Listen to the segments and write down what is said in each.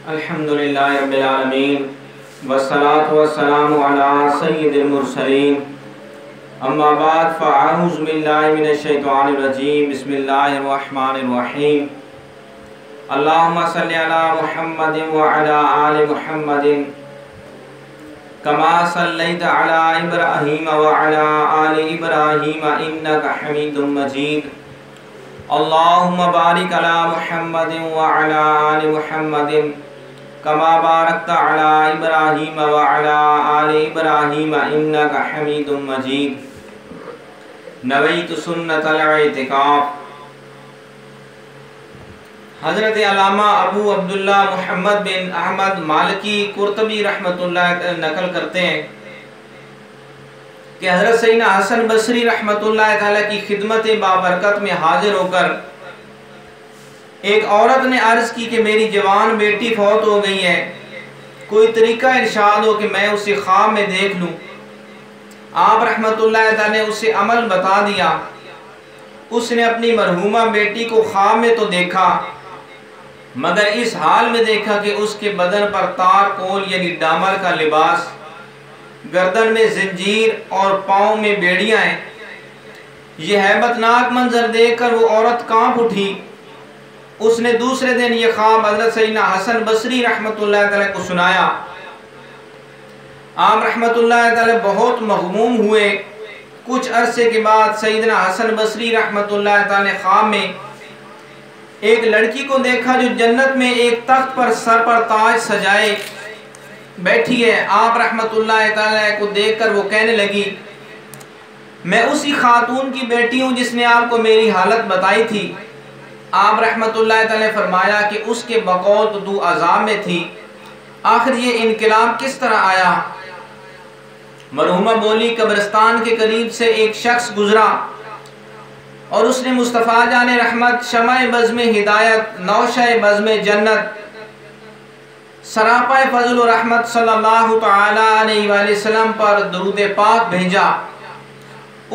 الحمدللہ رب العالمین والصلاة والسلام علی سید المرسلین اما بعد فاعوذ باللہ من الشیطان الرجیم بسم اللہ الرحمن الرحیم اللہم صلی علی محمد وعلی آل محمد کما صلیت علی ابراہیم وعلی آل ابراہیم انکا حمید مجید اللہم بارک علی محمد وعلی آل محمد کما بارکت علی ابراہیم وعلی آل ابراہیم انکا حمید مجید نویت سنت الاعتکاف۔ حضرت علامہ ابو عبداللہ محمد بن احمد مالکی قرطبی رحمۃ اللہ نقل کرتے ہیں کہ حضرت سیدنا حسن بصری رحمۃ اللہ تعالیٰ کی خدمت بابرکت میں حاضر ہو کر ایک عورت نے عرض کی کہ میری جوان بیٹی فوت ہو گئی ہے، کوئی طریقہ ارشاد ہو کہ میں اسے خواب میں دیکھ لوں۔ آپ رحمۃ اللہ تعالیٰ نے اسے عمل بتا دیا۔ اس نے اپنی مرحومہ بیٹی کو خواب میں تو دیکھا، مگر اس حال میں دیکھا کہ اس کے بدن پر تار کول یعنی ڈامر کا لباس، گردن میں زنجیر اور پاؤں میں بیڑیاں ہیں۔ یہ ہیبت ناک منظر دیکھ کر وہ عورت کانپ اٹھی۔ اس نے دوسرے دن یہ خواب حضرت سیدنا حسن بصری رحمۃ اللہ تعالیٰ کو سنایا۔ آپ رحمۃ اللہ تعالیٰ بہت مغموم ہوئے۔ کچھ عرصے کے بعد سیدنا حسن بصری رحمۃ اللہ تعالیٰ نے خواب میں ایک لڑکی کو دیکھا جو جنت میں ایک تخت پر سر پر تاج سجائے بیٹھی ہے۔ آپ رحمۃ اللہ تعالیٰ کو دیکھ کر وہ کہنے لگی، میں اسی خاتون کی بیٹی ہوں جس نے آپ کو میری حالت بتائی تھی۔ آپ رحمۃ اللہ تعالیٰ نے فرمایا کہ اس کے بقول تو تو عذاب میں تھی، آخر یہ انقلاب کس طرح آیا؟ مرحومہ بولی، قبرستان کے قریب سے ایک شخص گزرا اور اس نے مصطفیٰ جان رحمت، شمع بزم ہدایت، نوشہ بزم جنت، سراپا فضل و رحمت صلی اللہ تعالی علیہ وآلہ وسلم پر درود پاک بھیجا۔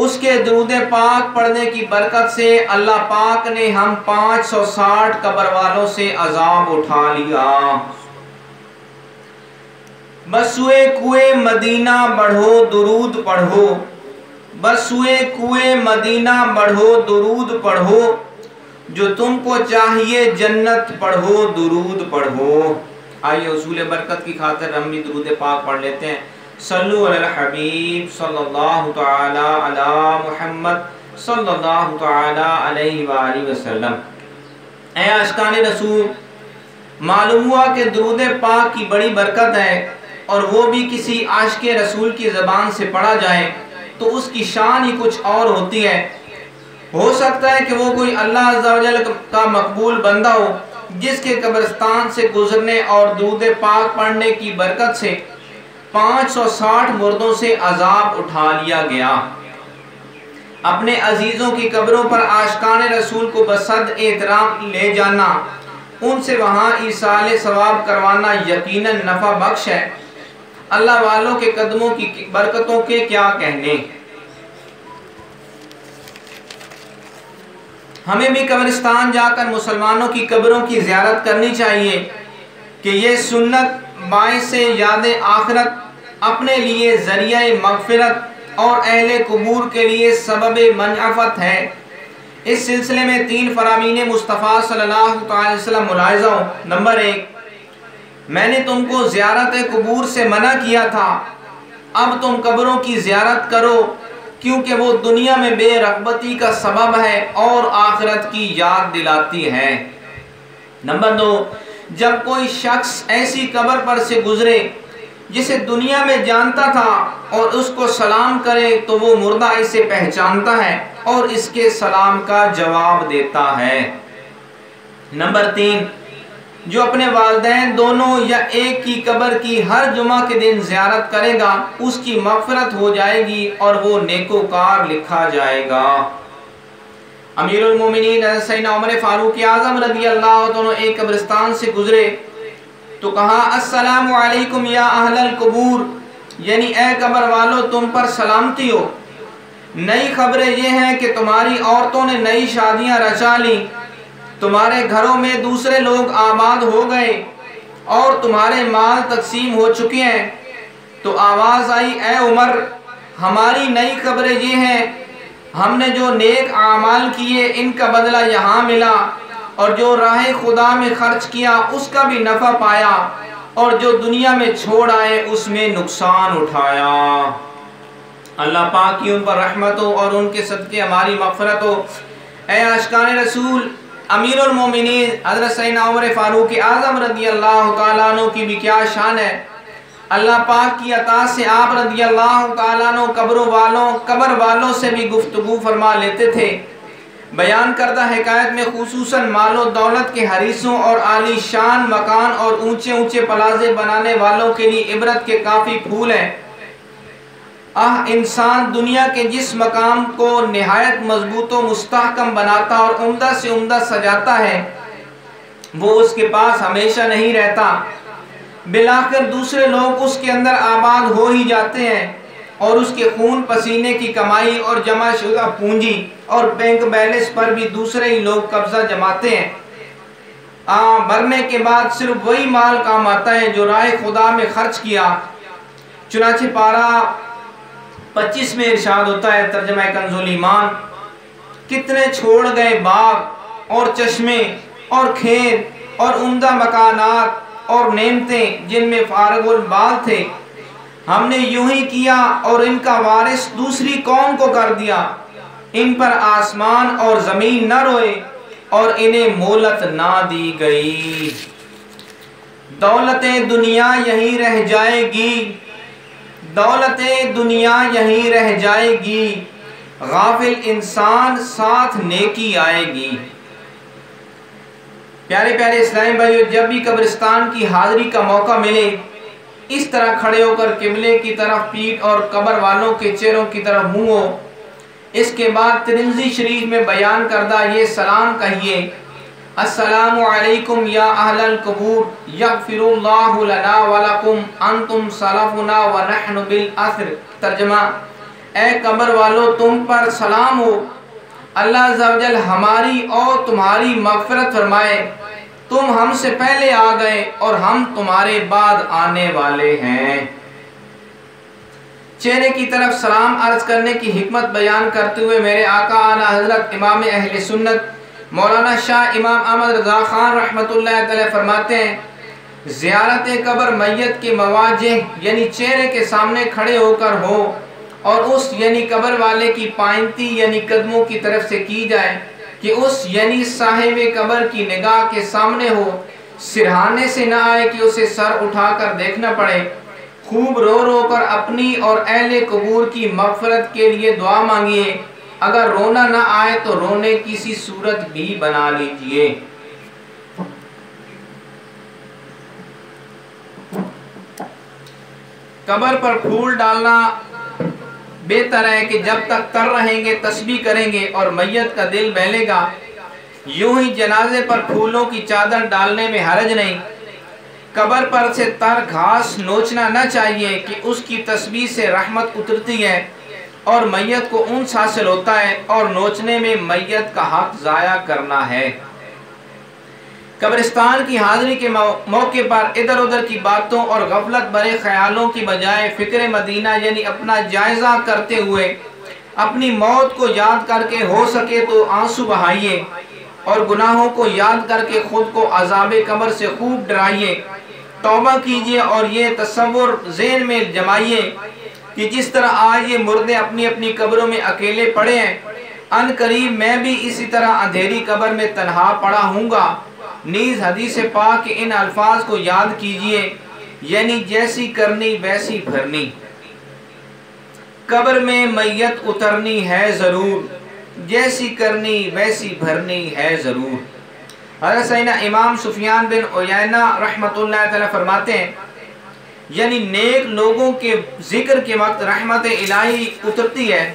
اس کے درود پاک پڑھنے کی برکت سے اللہ پاک نے ہم 560 قبر والوں سے عذاب اٹھا لیا۔ بسوئے کوئے مدینہ بڑھو درود پڑھو، بسوئے کوئے مدینہ بڑھو درود پڑھو، جو تم کو چاہیے جنت پڑھو درود پڑھو۔ آئیے حصول برکت کی خاطر ہم بھی درود پاک پڑھ لیتے ہیں۔ صلو علی الحبیب صلی اللہ تعالی علی محمد صلی اللہ تعالی علیہ وآلہ وسلم۔ اے عاشقان رسول، معلوم ہوا کہ درود پاک کی بڑی برکت ہے، اور وہ بھی کسی عاشق رسول کی زبان سے پڑھا جائے تو اس کی شان ہی کچھ اور ہوتی ہے۔ ہو سکتا ہے کہ وہ کوئی اللہ عز و جل کا مقبول بندہ ہو جس کے قبرستان سے گزرنے اور درود پاک پڑھنے کی برکت سے 560 مردوں سے عذاب اٹھا لیا گیا۔ اپنے عزیزوں کی قبروں پر عاشقان رسول کو بصد احترام لے جانا، ان سے وہاں ایصال ثواب کروانا یقیناً نفع بخش ہے۔ اللہ والوں کے قدموں کی برکتوں کے کیا کہنے۔ ہمیں بھی قبرستان جا کر مسلمانوں کی قبروں کی زیارت کرنی چاہیے کہ یہ سنت باعث یاد آخرت، اپنے لیے ذریعہ مغفرت اور اہل قبور کے لیے سبب منفعت ہے۔ اس سلسلے میں 3 فرامین مصطفیٰ صلی اللہ علیہ وسلم ملاحظہ ہوں۔ نمبر 1، میں نے تم کو زیارت قبور سے منع کیا تھا، اب تم قبروں کی زیارت کرو کیونکہ وہ دنیا میں بے رغبتی کا سبب ہے اور آخرت کی یاد دلاتی ہے۔ نمبر 2، جب کوئی شخص ایسی قبر پر سے گزرے جسے دنیا میں جانتا تھا اور اس کو سلام کرے تو وہ مردہ اسے پہچانتا ہے اور اس کے سلام کا جواب دیتا ہے۔ نمبر 3، جو اپنے والدین دونوں یا ایک کی قبر کی ہر جمعہ کے دن زیارت کرے گا اس کی مغفرت ہو جائے گی اور وہ نیکوکار لکھا جائے گا۔ امیر المومنین حضرت سیدنا عمر فاروق اعظم رضی اللہ عنہ ایک قبرستان سے گزرے تو کہا، السلام علیکم یا اہل القبور، یعنی اے قبر والو تم پر سلامتی ہو۔ نئی خبریں یہ ہیں کہ تمہاری عورتوں نے نئی شادیاں رچا لی، تمہارے گھروں میں دوسرے لوگ آباد ہو گئے، اور تمہارے مال تقسیم ہو چکے ہیں۔ تو آواز آئی اے عمر ہماری نئی خبریں یہ ہیں، ہم نے جو نیک اعمال کیے ان کا بدلہ یہاں ملا، اور جو راہ خدا میں خرچ کیا اس کا بھی نفع پایا، اور جو دنیا میں چھوڑ آئے اس میں نقصان اٹھایا۔ اللہ پاک کی ان پر رحمت ہو اور ان کے صدقے ہماری مغفرت ہو۔ اے عاشقان رسول، امیر المومنین حضرت سیدنا عمر فاروق اعظم رضی اللہ تعالیٰ عنہ کی بھی کیا شان ہے۔ اللہ پاک کی عطا سے آپ رضی اللہ تعالیٰ عنہ قبر والوں سے بھی گفتگو فرما لیتے تھے۔ بیان کردہ حکایت میں خصوصاً مال و دولت کے حریصوں اور عالی شان مکان اور اونچے اونچے پلازے بنانے والوں کے لیے عبرت کے کافی پھول ہیں۔ انسان دنیا کے جس مقام کو نہایت مضبوط و مستحکم بناتا اور عمدہ سے عمدہ سجاتا ہے، وہ اس کے پاس ہمیشہ نہیں رہتا، بالآخر دوسرے لوگ اس کے اندر آباد ہو ہی جاتے ہیں، اور اس کے خون پسینے کی کمائی اور جمع شدہ پونجی اور بینک بیلنس پر بھی دوسرے ہی لوگ قبضہ جماتے ہیں۔ مرنے کے بعد صرف وہی مال کام آتا ہے جو راہ خدا میں خرچ کیا۔ چنانچہ پارہ 25 میں ارشاد ہوتا ہے، ترجمہ کنز الایمان، کتنے چھوڑ گئے باغ اور چشمے اور کھیت اور عمدہ مکانات اور نعمتیں جن میں فارغ البال تھے، ہم نے یوں ہی کیا اور ان کا وارث دوسری قوم کو کر دیا۔ ان پر آسمان اور زمین نہ روئے اور انہیں مہلت نہ دی گئی۔ دولت دنیا یہیں رہ جائے گی، دولت دنیا یہیں رہ جائے گی، غافل انسان ساتھ نیکی آئے گی۔ پیارے پیارے اسلامی بھائیو، جب بھی قبرستان کی حاضری کا موقع ملے، اس طرح کھڑے ہو کر قبلے کی طرف پیٹھ اور قبر والوں کے چہروں کی طرف منہ ہو۔ اس کے بعد ترمذی شریف میں بیان کردہ یہ سلام کہیے، السلام علیکم یا اہل القبور، یغفر اللہ لنا ولکم، انتم سلفنا ونحن بالاثر۔ ترجمہ، اے قبر والو تم پر سلام ہو، اللہ عز و جل ہماری اور تمہاری مغفرت فرمائے، تم ہم سے پہلے آ گئے اور ہم تمہارے بعد آنے والے ہیں۔ چہرے کی طرف سلام عرض کرنے کی حکمت بیان کرتے ہوئے میرے آقا اعلیٰ حضرت امام اہل سنت مولانا شاہ امام احمد رضا خان رحمۃ اللہ تعالی فرماتے ہیں، زیارت قبر میت کے مواجہ یعنی چہرے کے سامنے کھڑے ہو کر ہو، اور اس یعنی قبر والے کی پائنتی یعنی قدموں کی طرف سے کی جائے کہ اس یعنی صاحب قبر کی نگاہ کے سامنے ہو، سرہانے سے نہ آئے کہ اسے سر اٹھا کر دیکھنا پڑے۔ خوب رو رو کر اپنی اور اہل قبور کی مغفرت کے لیے دعا مانگیے، اگر رونا نہ آئے تو رونے کی سی صورت بھی بنا لیجئے۔ قبر پر پھول ڈالنا بہتر ہے کہ جب تک تر رہیں گے تسبیح کریں گے اور میت کا دل بہلے گا۔ یوں ہی جنازے پر پھولوں کی چادر ڈالنے میں حرج نہیں۔ قبر پر سے تر گھاس نوچنا نہ چاہیے کہ اس کی تسبیح سے رحمت اترتی ہے اور میت کو انس حاصل ہوتا ہے، اور نوچنے میں میت کا حق ضائع کرنا ہے۔ قبرستان کی حاضری کے موقع پر ادھر ادھر کی باتوں اور غفلت بھرے خیالوں کی بجائے فکر مدینہ یعنی اپنا جائزہ کرتے ہوئے اپنی موت کو یاد کر کے ہو سکے تو آنسو بہائیے، اور گناہوں کو یاد کر کے خود کو عذاب قبر سے خوب ڈرائیے، توبہ کیجئے اور یہ تصور ذہن میں جمائیے کہ جس طرح آج یہ مردے اپنی اپنی قبروں میں اکیلے پڑے ہیں، ان قریب میں بھی اسی طرح اندھیری قبر میں تنہا پڑا ہوں گا۔ نیز حدیث پاک کے ان الفاظ کو یاد کیجئے، یعنی جیسی کرنی ویسی بھرنی۔ قبر میں میت اترنی ہے ضرور، جیسی کرنی ویسی بھرنی ہے ضرور۔ حضرت سیدنا امام سفیان بن عیینہ رحمۃ اللہ تعالی فرماتے ہیں، یعنی نیک لوگوں کے ذکر کے وقت رحمت الہی اترتی ہے۔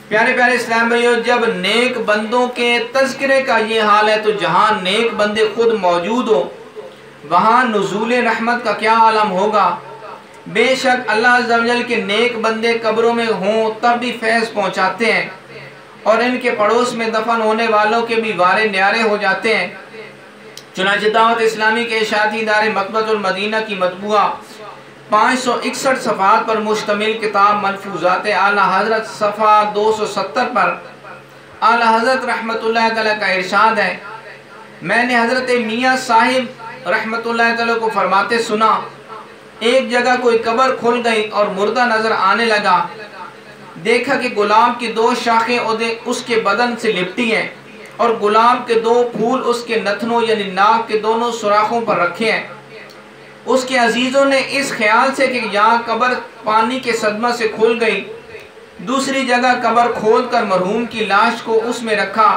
پیارے پیارے اسلام بھائیو، جب نیک بندوں کے تذکرے کا یہ حال ہے تو جہاں نیک بندے خود موجود ہو وہاں نزول رحمت کا کیا عالم ہوگا۔ بے شک اللہ عز و جل کے نیک بندے قبروں میں ہوں تب بھی فیض پہنچاتے ہیں، اور ان کے پڑوس میں دفن ہونے والوں کے بھی وارے نیارے ہو جاتے ہیں۔ چنانچہ دعوت اسلامی کے اشاعتی ادارے مکتبۃ المدینہ کی مطبوعہ 561 صفحات پر مشتمل کتاب ملفوظات اعلیٰ حضرت صفحہ 270 پر اعلیٰ حضرت رحمۃ اللہ تعالیٰ کا ارشاد ہے، میں نے حضرت میاں صاحب رحمۃ اللہ تعالیٰ کو فرماتے سنا، ایک جگہ کوئی قبر کھل گئی اور مردہ نظر آنے لگا، دیکھا کہ گلاب کی 2 شاخیں اس کے بدن سے لپٹی ہیں اور گلاب کے 2 پھول اس کے نتنوں یعنی ناک کے دونوں سوراخوں پر رکھے ہیں۔ اس کے عزیزوں نے اس خیال سے کہ یہاں قبر پانی کے صدمہ سے کھل گئی، دوسری جگہ قبر کھول کر مرحوم کی لاش کو اس میں رکھا۔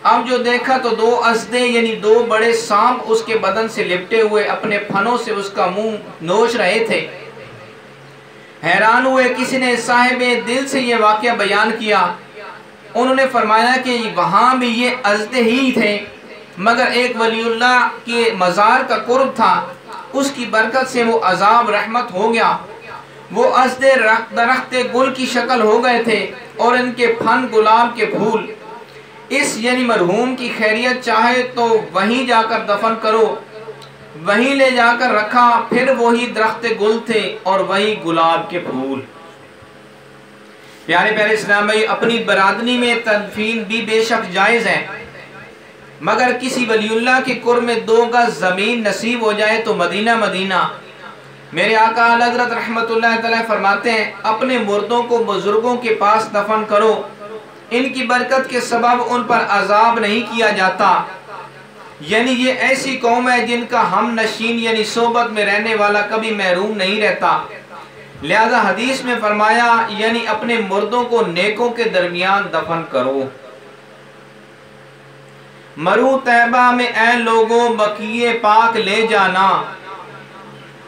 اب جو دیکھا تو 2 اژدھے یعنی 2 بڑے سانپ اس کے بدن سے لپٹے ہوئے اپنے پھنوں سے اس کا منہ نوچ رہے تھے۔ حیران ہوئے، کسی نے صاحب دل سے یہ واقعہ بیان کیا، انہوں نے فرمایا کہ وہاں بھی یہ اژدھے ہی تھے، مگر ایک ولی اللہ کے مزار کا قرب تھا، اس کی برکت سے وہ عذاب رحمت ہو گیا۔ وہ اژدھے درخت گل کی شکل ہو گئے تھے اور ان کے پھن گلاب کے پھول۔ اس یعنی مرحوم کی خیریت چاہے تو وہیں جا کر دفن کرو، وہیں لے جا کر رکھا، پھر وہی درخت گل تھے اور وہی گلاب کے پھول۔ پیارے پیارے اسلام بھائی، اپنی برادری میں تدفین بھی بے شک جائز ہے، مگر کسی ولی اللہ کے قرب میں 2 گز زمین نصیب ہو جائے تو مدینہ مدینہ۔ میرے آقا حضرت رحمت اللہ تعالیٰ فرماتے ہیں، اپنے مردوں کو بزرگوں کے پاس دفن کرو، ان کی برکت کے سبب ان پر عذاب نہیں کیا جاتا۔ یعنی یہ ایسی قوم ہے جن کا ہم نشین یعنی صحبت میں رہنے والا کبھی محروم نہیں رہتا۔ لہذا حدیث میں فرمایا یعنی اپنے مردوں کو نیکوں کے درمیان دفن کرو۔ مرو طیبہ میں اے لوگوں بقیع پاک لے جانا،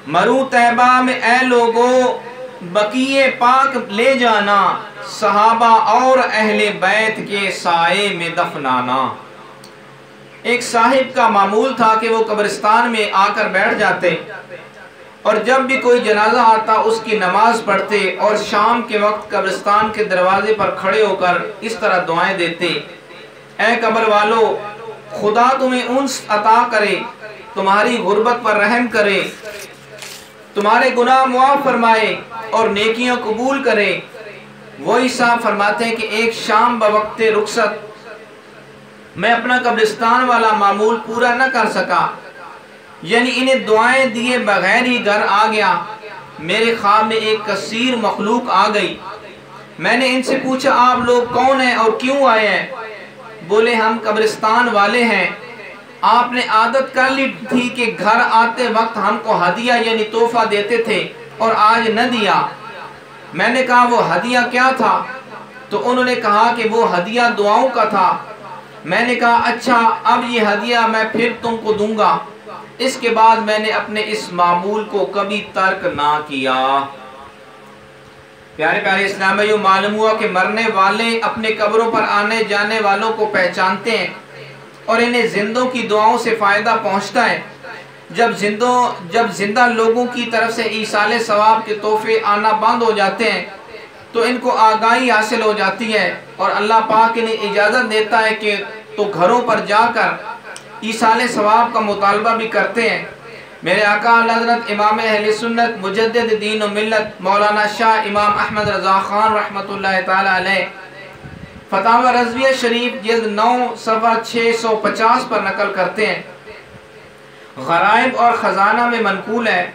مرو طیبہ میں اے لوگوں بقیع پاک لے جانا، صحابہ اور اہل بیت کے سائے میں دفنانا۔ ایک صاحب کا معمول تھا کہ وہ قبرستان میں آ کر بیٹھ جاتے اور جب بھی کوئی جنازہ آتا اس کی نماز پڑھتے اور شام کے وقت قبرستان کے دروازے پر کھڑے ہو کر اس طرح دعائیں دیتے، اے قبر والو، خدا تمہیں انس عطا کرے، تمہاری غربت پر رحم کرے، تمہارے گناہ معاف فرمائے اور نیکیاں قبول کرے۔ وہی صاحب فرماتے ہیں کہ ایک شام بوقت رخصت میں اپنا قبرستان والا معمول پورا نہ کر سکا، یعنی انہیں دعائیں دیے بغیر ہی گھر آ گیا۔ میرے خواب میں ایک کثیر مخلوق آ گئی، میں نے ان سے پوچھا آپ لوگ کون ہیں اور کیوں آئے ہیں؟ بولے ہم قبرستان والے ہیں، آپ نے عادت کر لی تھی کہ گھر آتے وقت ہم کو ہدیہ یعنی تحفہ دیتے تھے اور آج نہ دیا۔ میں نے کہا وہ ہدیہ کیا تھا؟ تو انہوں نے کہا کہ وہ ہدیہ دعاؤں کا تھا۔ میں نے کہا اچھا، اب یہ ہدیہ میں پھر تم کو دوں گا۔ اس کے بعد میں نے اپنے اس معمول کو کبھی ترک نہ کیا۔ پیارے پیارے اسلامیوں، معلوم ہوا کہ مرنے والے اپنے قبروں پر آنے جانے والوں کو پہچانتے ہیں اور انہیں زندوں کی دعاؤں سے فائدہ پہنچتا ہے۔ جب زندہ لوگوں کی طرف سے ایصال ثواب کے تحفے آنا بند ہو جاتے ہیں تو ان کو آگاہی حاصل ہو جاتی ہے اور اللہ پاک انہیں اجازت دیتا ہے کہ تو گھروں پر جا کر ایصال ثواب کا مطالبہ بھی کرتے ہیں۔ میرے آقا حضرت امام اہل سنت مجدد دین و ملت مولانا شاہ امام احمد رضا خان رحمۃ اللہ تعالی علیہ فتاوی رضویہ شریف جلد 9 صفحہ 650 پر نقل کرتے ہیں، غرائب اور خزانہ میں منقول ہے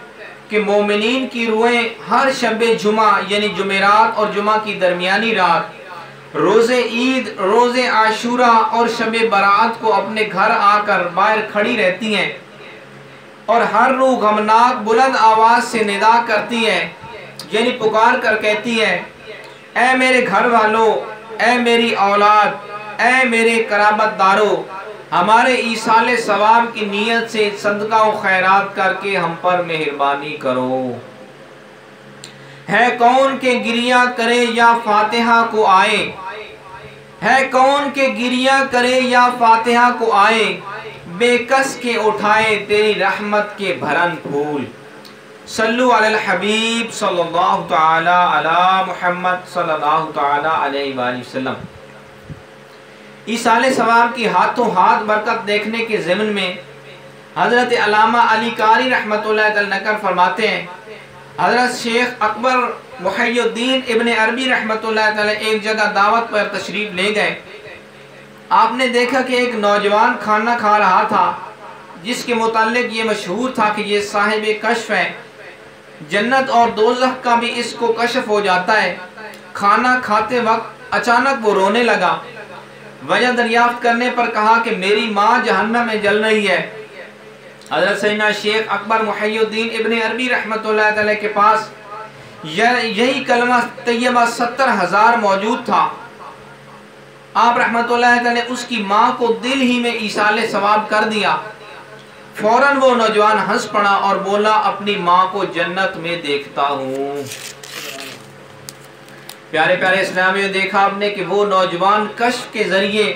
کہ مومنین کی روحیں ہر شب جمعہ یعنی جمعرات اور جمعہ کی درمیانی رات، روز عید، روز عاشوراء اور شب برات کو اپنے گھر آ کر باہر کھڑی رہتی ہیں اور ہر روح غمناک بلند آواز سے ندا کرتی ہے، یعنی پکار کر کہتی ہے، اے میرے گھر والو، اے میری اولاد، اے میرے قرابت دارو، ہمارے ایصال ثواب کی نیت سے صدقہ و خیرات کر کے ہم پر مہربانی کرو۔ ہے کون کہ گریہ کرے یا فاتحہ کو آئے، ہے کون کہ گریہ کرے یا فاتحہ کو آئے، بے کس کے اٹھائے تیری رحمت کے بھرن پھول۔ صلو علی الحبیب صلی اللہ تعالی علی محمد صلی اللہ تعالی علیہ وآلہ وسلم۔ ایصال ثواب کی ہاتھوں ہاتھ برکت دیکھنے کے ضمن میں حضرت علامہ علی قاری رحمۃ اللہ تعالی نقل فرماتے ہیں حضرت شیخ اکبر محی الدین ابن عربی رحمۃ اللہ تعالی ایک جگہ دعوت پر تشریف لے گئے۔ آپ نے دیکھا کہ ایک نوجوان کھانا کھا رہا تھا جس کے متعلق یہ مشہور تھا کہ یہ صاحب کشف ہے، جنت اور دوزخ کا بھی اس کو کشف ہو جاتا ہے۔ کھانا کھاتے وقت اچانک وہ رونے لگا۔ وجہ دریافت کرنے پر کہا کہ میری ماں جہنم میں جل رہی ہے۔ حضرت سیدنا شیخ اکبر محی الدین ابن عربی رحمۃ اللہ تعالی کے پاس یہی کلمہ طیبہ 70,000 موجود تھا۔ آپ رحمۃ اللہ تعالی اس کی ماں کو دل ہی میں ایصال ثواب کر دیا۔ فوراً وہ نوجوان ہنس پڑا اور بولا اپنی ماں کو جنت میں دیکھتا ہوں۔ پیارے پیارے اسلامیوں، دیکھا آپ نے کہ وہ نوجوان کشف کے ذریعے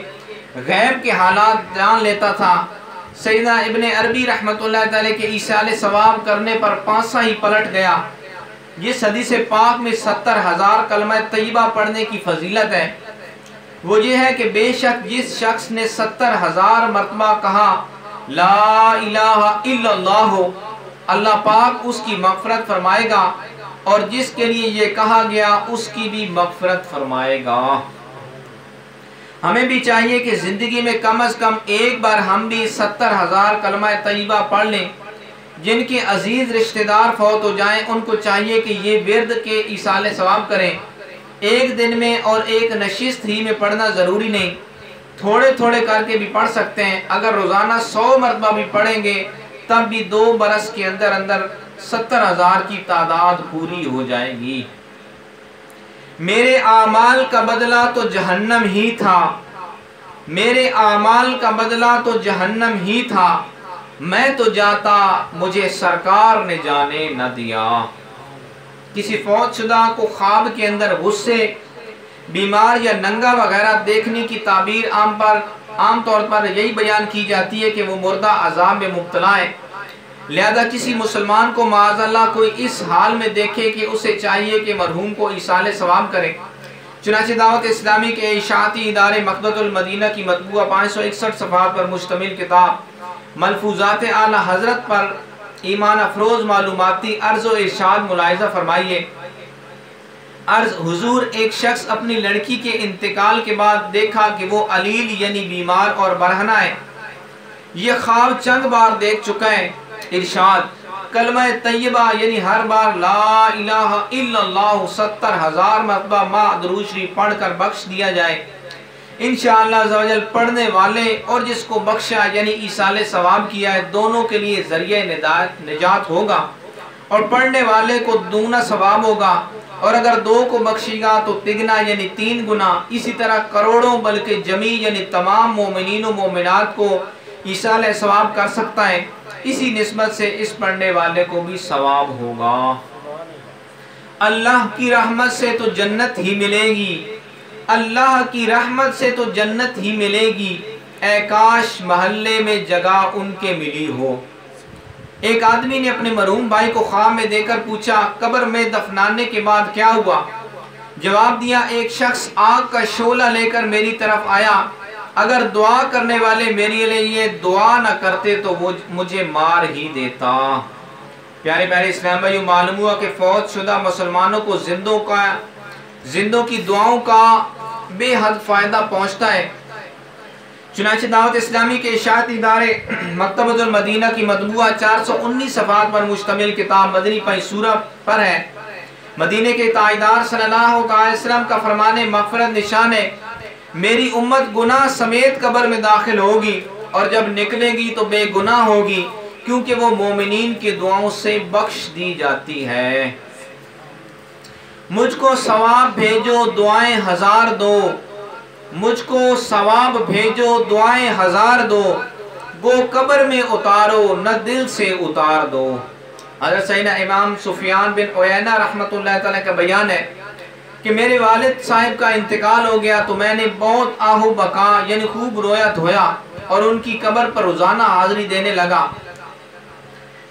غیب کے حالات جان لیتا تھا۔ سیدنا ابن عربی رحمۃ اللہ تعالی کے ایصال ثواب کرنے پر پانسا ہی پلٹ گیا۔ جس حدیث پاک میں 70,000 کلمہ طیبہ پڑھنے کی فضیلت ہے وہ یہ ہے کہ بے شک جس شخص نے 70,000 مرتبہ کہا لا الہ الا اللہ، اللہ پاک اس کی مغفرت فرمائے گا، اور جس کے لیے یہ کہا گیا اس کی بھی مغفرت فرمائے گا۔ ہمیں بھی چاہیے کہ زندگی میں کم از کم ایک بار ہم بھی 70,000 کلمہ طیبہ پڑھ لیں۔ جن کے عزیز رشتہ دار فوت ہو جائیں ان کو چاہیے کہ یہ ورد کے ایصال ثواب کریں۔ ایک دن میں اور ایک نشست ہی میں پڑھنا ضروری نہیں، تھوڑے تھوڑے کر کے بھی پڑھ سکتے ہیں۔ اگر روزانہ 100 مرتبہ بھی پڑھیں گے تب بھی 2 برس کے اندر اندر 70,000 کی تعداد پوری ہو جائے گی۔ میرے اعمال کا بدلہ تو جہنم ہی تھا، میرے اعمال کا بدلہ تو جہنم ہی تھا، میں تو جاتا مجھے سرکار نے جانے نہ دیا۔ کسی فوت شدہ کو خواب کے اندر غصے، بیمار یا ننگا وغیرہ دیکھنے کی تعبیر عام طور پر یہی بیان کی جاتی ہے کہ وہ مردہ عذاب میں مبتلا ہے۔ لہذا کسی مسلمان کو معاذ اللہ کوئی اس حال میں دیکھے کہ اسے چاہیے کہ مرحوم کو ایصال ثواب کرے۔ چنانچہ دعوت اسلامی کے اشاعتی ادارے مقبضۃ المدینہ کی مطبوعہ 561 صفحات پر مشتمل کتاب ملفوظات اعلی حضرت پر ایمان افروز معلوماتی عرض و ارشاد ملاحظہ فرمائیے۔ عرض حضور، ایک شخص اپنی لڑکی کے انتقال کے بعد دیکھا کہ وہ علیل یعنی بیمار اور برہنہ ہے۔ یہ خواب چند بار دیکھ چکا ہے۔ ارشاد کلمہ طیبہ یعنی ہر بار لا الہ الا اللہ 70,000 مرتبہ ما درود شریف پڑھ کر بخش دیا جائے، انشاءاللہ عزوجل پڑھنے والے اور جس کو بخشا یعنی ایصال ثواب کیا ہے دونوں کے لیے ذریعہ نجات ہوگا، اور پڑھنے والے کو دوگنا ثواب ہوگا، اور اگر 2 کو بخشے گا تو تگنا یعنی 3 گنا، اسی طرح کروڑوں بلکہ جمیع یعنی تمام مومنین و مومنات کو ایصال ثواب کر سکتا ہے۔ اسی نسبت سے اس پڑھنے والے کو بھی ثواب ہوگا۔ اللہ کی رحمت سے تو جنت ہی ملے گی، اللہ کی رحمت سے تو جنت ہی ملے گی، اے کاش محلے میں جگہ ان کے ملی ہو۔ ایک آدمی نے اپنے مرحوم بھائی کو خواب میں دیکھ کر پوچھا قبر میں دفنانے کے بعد کیا ہوا؟ جواب دیا ایک شخص آگ کا شعلہ لے کر میری طرف آیا، اگر دعا کرنے والے میرے لیے دعا نہ کرتے تو وہ مجھے مار ہی دیتا۔ پیارے پیارے اسلام بھائیو، معلوم ہوا کہ فوت شدہ مسلمانوں کو زندوں کی دعاؤں کا بے حد فائدہ پہنچتا ہے۔ چنانچہ دعوت اسلامی کے اشاعتی ادارے مکتبۃ المدینہ کی مطبوعہ 419 صفحات پر مشتمل کتاب مدنی پنج سورہ پر ہے۔ مدینے کے تاجدار صلی اللہ علیہ وسلم کا فرمان مغفرت نشان ہے، میری امت گناہ سمیت قبر میں داخل ہوگی اور جب نکلے گی تو بے گناہ ہوگی، کیونکہ وہ مومنین کی دعاؤں سے بخش دی جاتی ہے۔ مجھ کو ثواب بھیجو دعائیں 1000 دو، مجھ کو ثواب بھیجو دعائیں 1000 دو، گو قبر میں اتارو نہ دل سے اتار دو۔ حضرت سیدنا امام سفیان بن عیینہ رحمۃ اللہ تعالیٰ کا بیان ہے کہ میرے والد صاحب کا انتقال ہو گیا تو میں نے بہت آہو بکا یعنی خوب رویا دھویا اور ان کی قبر پر روزانہ حاضری دینے لگا۔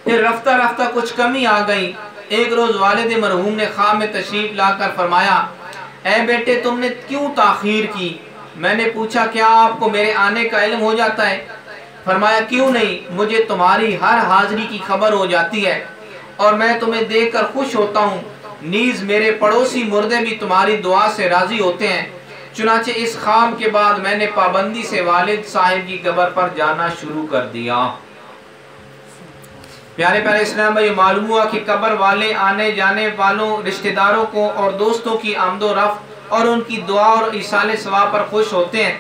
پھر رفتہ رفتہ کچھ کمی آ گئی۔ ایک روز والد مرحوم نے خواب میں تشریف لا کر فرمایا، اے بیٹے تم نے کیوں تاخیر کی؟ میں نے پوچھا کیا آپ کو میرے آنے کا علم ہو جاتا ہے؟ فرمایا کیوں نہیں، مجھے تمہاری ہر حاضری کی خبر ہو جاتی ہے اور میں تمہیں دیکھ کر خوش ہوتا ہوں، نیز میرے پڑوسی مردے بھی تمہاری دعا سے راضی ہوتے ہیں۔ چنانچہ اس خواب کے بعد میں نے پابندی سے والد صاحب کی قبر پر جانا شروع کر دیا۔ پیارے پیارے اسلام بھائی، معلوم ہوا کہ قبر والے آنے جانے والوں رشتہ داروں کو اور دوستوں کی آمد و رفت اور ان کی دعا اور ایصال ثواب پر خوش ہوتے ہیں،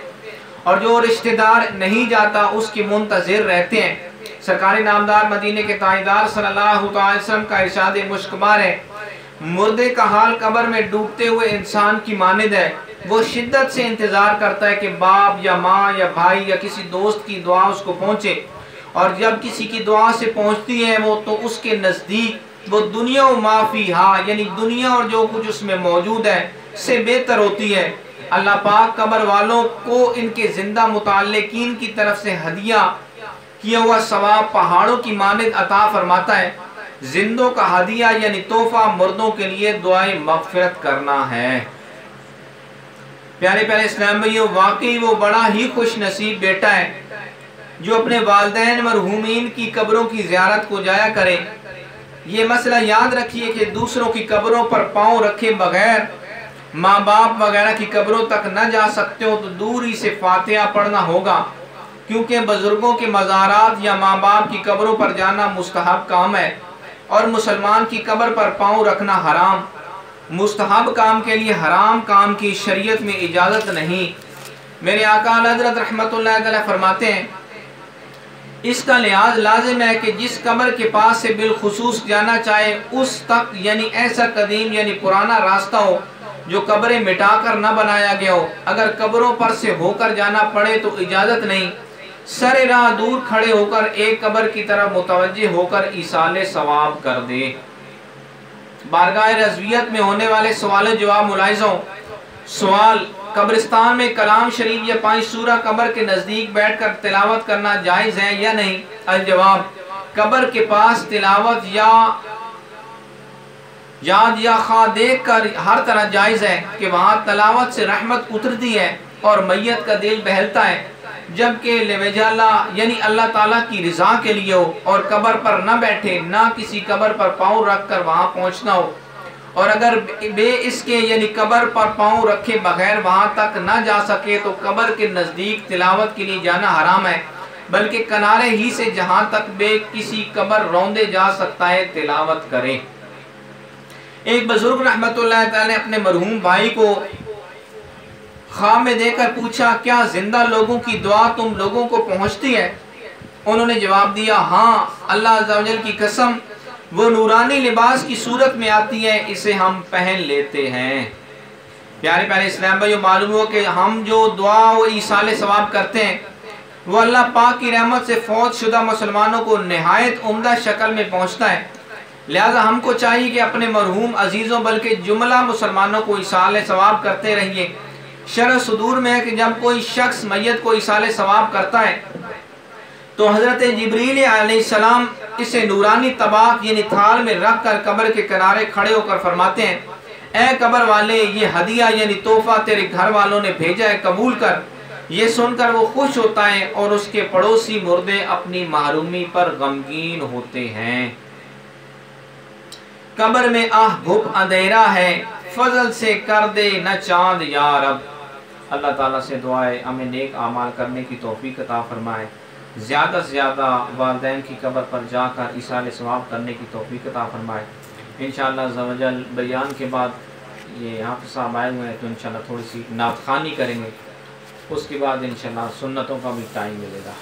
اور جو رشتہ دار نہیں جاتا اس کی منتظر رہتے ہیں۔ سرکاری نامدار مدینے کے تاجدار صلی اللہ علیہ وسلم کا ارشاد مشکبار ہے، مردے کا حال قبر میں ڈوبتے ہوئے انسان کی مانند ہے، وہ شدت سے انتظار کرتا ہے کہ باپ یا ماں یا بھائی یا کسی دوست کی دعا اس کو پہنچے، اور جب کسی کی دعا سے پہنچتی ہے وہ تو اس کے نزدیک وہ دنیا و ما فیہا، یعنی دنیا اور جو کچھ اس میں موجود ہے سے بہتر ہوتی ہے۔ اللہ پاک قبر والوں کو ان کے زندہ متعلقین کی طرف سے ہدیہ کیا ہوا ثواب پہاڑوں کی مانند عطا فرماتا ہے۔ زندوں کا ہدیہ یعنی تحفہ مردوں کے لیے دعائیں مغفرت کرنا ہے۔ پیارے پیارے اسلام بھائیو، واقعی وہ بڑا ہی خوش نصیب بیٹا ہے جو اپنے والدین مرحومین کی قبروں کی زیارت کو جایا کرے۔ یہ مسئلہ یاد رکھیے کہ دوسروں کی قبروں پر پاؤں رکھے بغیر ماں باپ وغیرہ کی قبروں تک نہ جا سکتے ہو تو دوری سے فاتحہ پڑھنا ہوگا، کیونکہ بزرگوں کے مزارات یا ماں باپ کی قبروں پر جانا مستحب کام ہے، اور مسلمان کی قبر پر پاؤں رکھنا حرام۔ مستحب کام کے لیے حرام کام کی شریعت میں اجازت نہیں۔ میرے آقا حضرت رحمت اللہ علیہ فرماتے ہیں، اس کا لحاظ لازم ہے کہ جس قبر کے پاس سے بالخصوص جانا چاہے اس تک یعنی ایسا قدیم یعنی پرانا راستہ ہو جو قبریں مٹا کر نہ بنایا گیا ہو۔ اگر قبروں پر سے ہو کر جانا پڑے تو اجازت نہیں، سر راہ دور کھڑے ہو کر ایک قبر کی طرف متوجہ ہو کر ایصال ثواب کر دے۔ بارگاہ رضویت میں ہونے والے سوال و جواب ملاحظہ ہوں۔ سوال، قبرستان میں کلام شریف یا 5 سورہ قبر کے نزدیک بیٹھ کر تلاوت کرنا جائز ہے یا نہیں؟ الجواب، قبر کے پاس تلاوت یا یاد یا خواہ دیکھ کر ہر طرح جائز ہے کہ وہاں تلاوت سے رحمت اترتی ہے اور میت کا دل بہلتا ہے، جبکہ لوجہ اللہ یعنی اللہ تعالیٰ کی رضا کے لیے ہو، اور قبر پر نہ بیٹھے، نہ کسی قبر پر پاؤں رکھ کر وہاں پہنچنا ہو، اور اگر بے اس کے یعنی قبر پر پاؤں رکھے بغیر وہاں تک نہ جا سکے تو قبر کے نزدیک تلاوت کے لیے جانا حرام ہے، بلکہ کنارے ہی سے جہاں تک بے کسی قبر روندے جا سکتا ہے تلاوت کرے۔ ایک بزرگ رحمت اللہ تعالی نے اپنے مرحوم بھائی کو خواب میں دے کر پوچھا، کیا زندہ لوگوں کی دعا تم لوگوں کو پہنچتی ہے؟ انہوں نے جواب دیا، ہاں، اللہ عز و جل کی قسم، وہ نورانی لباس کی صورت میں آتی ہے، اسے ہم پہن لیتے ہیں۔ پیارے پیارے اسلام بھائیو، معلوم ہو کہ ہم جو دعا و ایصال ثواب کرتے ہیں وہ اللہ پاک کی رحمت سے فوت شدہ مسلمانوں کو نہایت عمدہ شکل میں پہنچتا ہے، لہذا ہم کو چاہیے کہ اپنے مرحوم عزیزوں بلکہ جملہ مسلمانوں کو ایصال ثواب کرتے رہیے۔ شرح صدور میں ہے کہ جب کوئی شخص میت کو ایصال ثواب کرتا ہے تو حضرت جبریل علیہ السلام اسے نورانی طباق یعنی تھال میں رکھ کر قبر کے کنارے کھڑے ہو کر فرماتے ہیں، اے قبر والے، یہ ہدیہ یعنی تحفہ تیرے گھر والوں نے بھیجا ہے، قبول کر۔ یہ سن کر وہ خوش ہوتا ہے اور اس کے پڑوسی مردے اپنی محرومی پر غمگین ہوتے ہیں۔ قبر میں آہ گھپ اندھیرا ہے، فضل سے کر دے نہ چاند یا رب۔ اللہ تعالیٰ سے دعا ہے ہمیں نیک اعمال کرنے کی توفیق عطا فرمائے، زیادہ سے زیادہ والدین کی قبر پر جا کر ایصال ثواب کرنے کی توفیق عطا فرمائے۔ انشاءاللہ عز و جل بیان کے بعد یہ حافظ صاحب آئے ہوئے ہیں تو انشاءاللہ تھوڑی سی نعت خوانی کریں گے، اس کے بعد انشاءاللہ سنتوں کا بھی ٹائم ملے گا۔